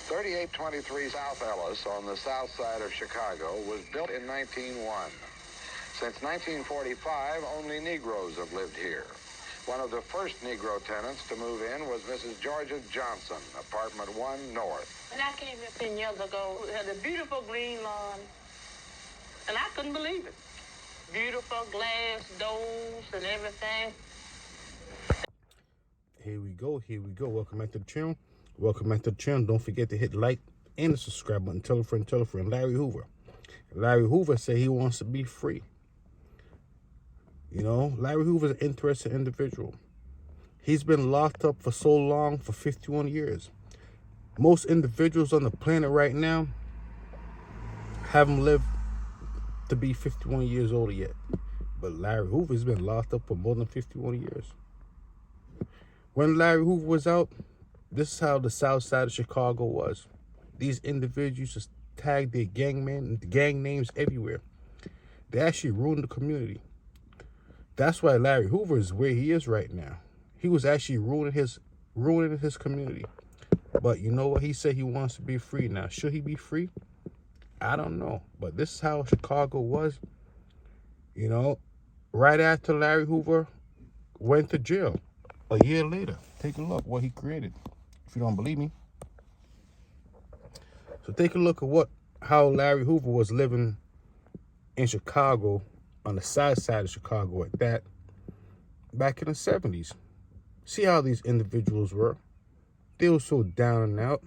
3823 South Ellis on the south side of Chicago was built in 1901. Since 1945, only Negroes have lived here. One of the first Negro tenants to move in was Mrs. Georgia Johnson, apartment 1 North. When I came here 10 years ago, it had a beautiful green lawn, and I couldn't believe it. Beautiful glass doors and everything. Here we go. Welcome back to the channel. Don't forget to hit like and the subscribe button. Tell a friend. Larry Hoover. Larry Hoover said he wants to be free. You know, Larry Hoover's an interesting individual. He's been locked up for so long, for 51 years. Most individuals on the planet right now haven't lived to be 51 years old yet. But Larry Hoover's been locked up for more than 51 years. When Larry Hoover was out, this is how the south side of Chicago was. These individuals just tagged their gang names everywhere. They actually ruined the community. That's why Larry Hoover is where he is right now. He was actually ruining his community. But you know what? He said he wants to be free now. Should he be free? I don't know. But this is how Chicago was. You know, right after Larry Hoover went to jail. A year later, take a look what he created. If you don't believe me. So take a look at how Larry Hoover was living in Chicago, on the south side of Chicago at that, back in the 70s. See how these individuals were. They were so down and out.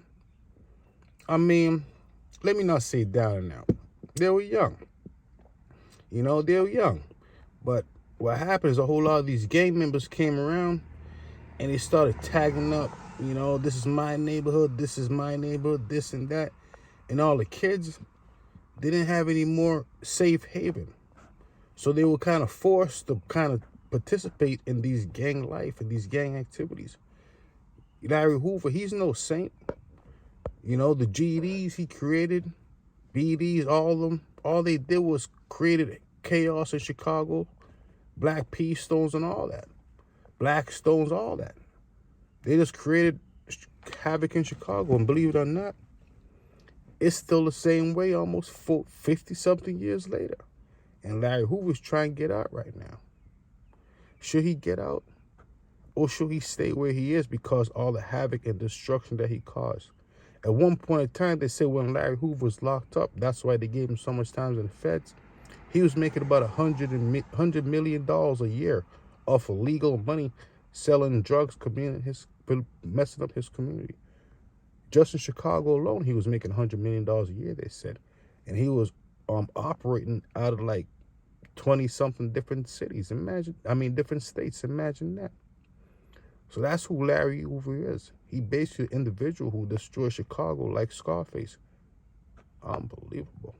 I mean, let me not say down and out. They were young. You know, they were young. But what happened is a whole lot of these gang members came around and they started tagging up, you know, this is my neighborhood, this and that. And all the kids, they didn't have any more safe haven. So they were kind of forced to kind of participate in these gang life and these gang activities. Larry Hoover, he's no saint. You know, the GEDs he created, BDs, all of them, all they did was created chaos in Chicago, black pea stones and all that. Black stones, all that. They just created havoc in Chicago. And believe it or not, it's still the same way almost 50-something years later. And Larry Hoover's trying to get out right now. Should he get out? Or should he stay where he is because all the havoc and destruction that he caused? At one point in time, they said when Larry Hoover was locked up, that's why they gave him so much time in the feds. He was making about $100 million a year off of legal money, selling drugs, messing up his community. Just in Chicago alone, he was making $100 million a year, they said. And he was operating out of like 20-something different cities. Different states. Imagine that. So that's who Larry Hoover is. He basically an individual who destroyed Chicago like Scarface. Unbelievable.